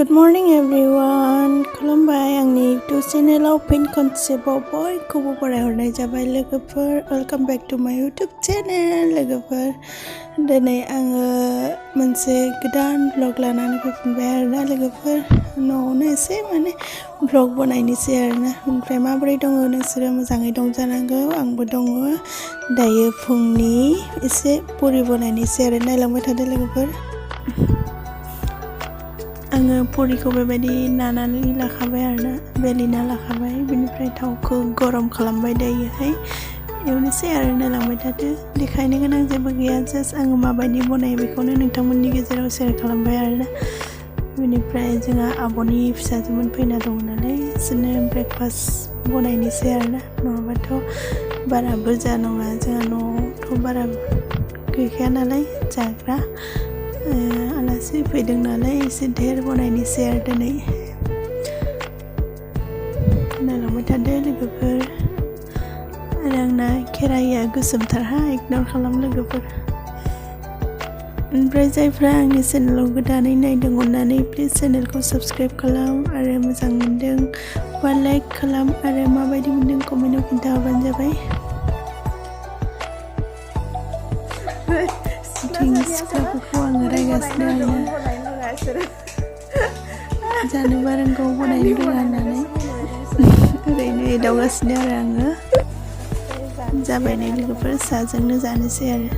Good morning everyone. Khalambai आंनि YouTube channel pin conceptआव बयखौबो बरायहरनाय जाबाय लोगोफोर. Welcome back to my YouTube channel लोगोफोर. दिनै आङो मोनसे गोदान vlog लानानै फैफिनबाय आरोना लोगोफोर. न'आवनो एसे माने vlog बनायनोसै आरोना. ओमफ्राय माबोरै दङ नोंसोरो मोजाङै दं जानांगौ. आंबो दङ. दायो फुंनि एसे पुरि बनायनोसै आरो नायलांबाय थादो लोगोफोर. आङो पुरिखौ बेबायदि नानानै लाखाबाय आरोना बेलिना लाखाबाय बिनिफ्राय थावखौ गरम खालामबाय दायोहाय एवनोसै आरो नायलांबाय थादो देखायनो गोनां जेबो गैया जास्ट आङो माबायदि बनायो बेखौनो नोंथांमोननि गेजेराव शेयार खालामबाय आरोना बिनिफ्राय जोंहा आब'नि फिसाजोमोन फैना दङ नालाय बिसोरनो ब्रेकफास्ट बनायनोसै आरोना नङाबाथ' बारा बुरजा नङा जोंहा न'आवथ' बारा गैखाया नालाय जाग्रा आलासि फैदों नालाय एसे ढेर बनायनोसै आरो दिनै नायलांबाय थादो लोगोफोर आरो आंना खेराइया गोसोमथारहा इगनर खालाम लोगोफोर ओमफ्राय जायफ्रा आंनि चेनेलाव गोदानै नायदों अननानै प्लिज चेनेलखौ साबस्क्राइब खालाम आरो मोजां मोनदों बा लाइक खालाम आरो माबायदि मोनदों कमेन्टआव खिन्थाहरबानो जाबाय सिख्लाफोरखौ आङो रायगासिनो आरोना जानोबा रोंगौ बनायनो रोङा होननानै ओरैनो एदावगासिनो आरो आङो जाबायनाय लोगोफोर साजोंनो जानोसै आरो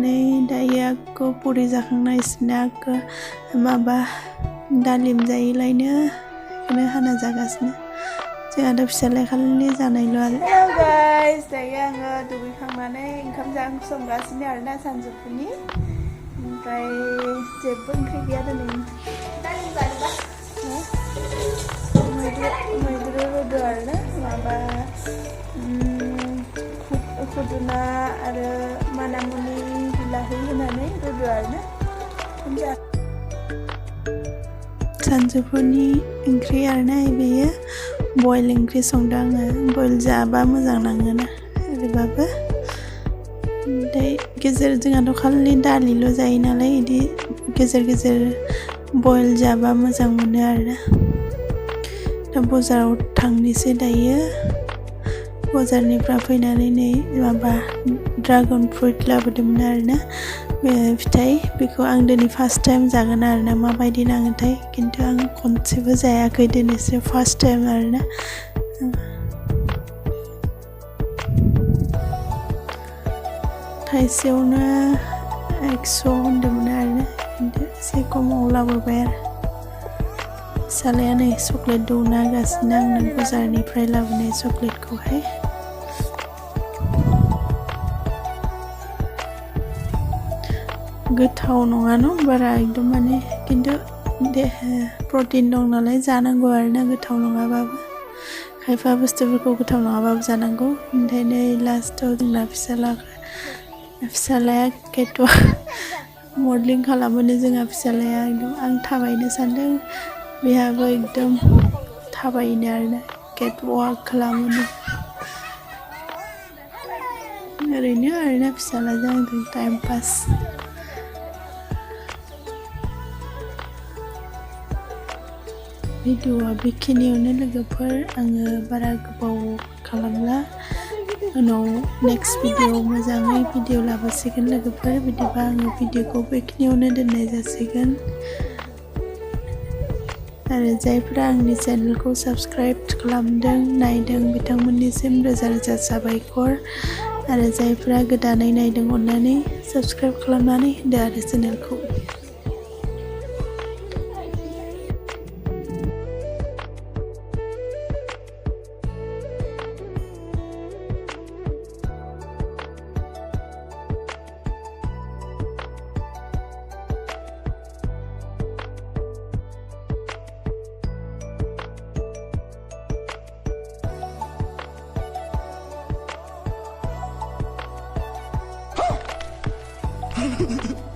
नै दायो आंखौ पुरि जाखांना इसना आंखौ माबा दालिम जायैलायनो बेखौनो हाना जागासिनो जोंहाथ' फिसालाय खालि जानायल' आरो हेल' गाइस दायो आङो दुगैखांनानै ओंखाम संगासिनो आरोना सानजौफुनि ओमफ्राय जेबो ओंख्रि गैया दिनै मैद्रु रुदो आरोना माबा खुदुना आरो मानामुनि बिलाहि होनानै रुदो आरोना सानजौफुनि ओंख्रि आरोना बेयो बयल ओंख्रि संदों आङो बयल जाबा मोजां नाङोना ओरैबाबो ओमफ्राय गेजेर जोंहाथ' खालि दालिल' जायो नालाय बिदि गेजेर गेजेर बयल जाबा मोजां मोनो आरोना दा बाजाराव थांनोसै दायो बाजारनिफ्राय फैनानै नै माबा ड्रागन फ्रुइट लाबोदोंमोन आरोना फिथाइ बेखौ आं दिनै फार्स्ट टाइम जागोन आरोना माबायदि नाङोथाय खिन्थु आं खनसेबो जायाखै दिनैसो फार्स्ट टाइम आरोना थाइसेयावनो 100 होनदोंमोन आरोना खिन्थु एसे खमाव लाबोबाय आरो फिसालाया नै चक्लेट दौना होगासिनो आंनो बाजारनिफ्राय लाबोनाय चक्लेटखौहाय गोथाव नङा न बारा एकदम माने खिन्थु प्रटिन दं नालाय जानांगौ आरोना गोथाव नङाबाबो खायफा बुस्थुफोरखौ गोथाव नङाबाबो जानांगौ ओमफ्राय नै लास्टआव जोंना फिसालाया केटवाक मडेलिं खालामोनो जोंहा फिसालाया एकदम आं थाबायनो सानदों बेहाबो एकदम थाबायनो आरोना केटवाक खालामोनो ओरैनो आरोना फिसालाजों आंजों टाइम पास भिडिअ'आ बेखिनियावनो लोगोफोर आङो बारा गोबाव खालामला उनाव नेक्स्ट भिडिअ'आव मोजाङै भिडिअ' लाबोसिगोन लोगोफोर बिदिबा आङो भिडिअ'खौ बेखिनियावनो दोननाय जासिगोन आरो जायफ्रा आंनि चेनेलखौ साबस्क्राइब खालामदों नायदों बिथांमोननिसिम रोजा रोजा साबायखर आरो जायफ्रा गोदानै नायदों अननानै साबस्क्राइब खालामनानै होदो आरो चेनेलखौ Ha ha ha!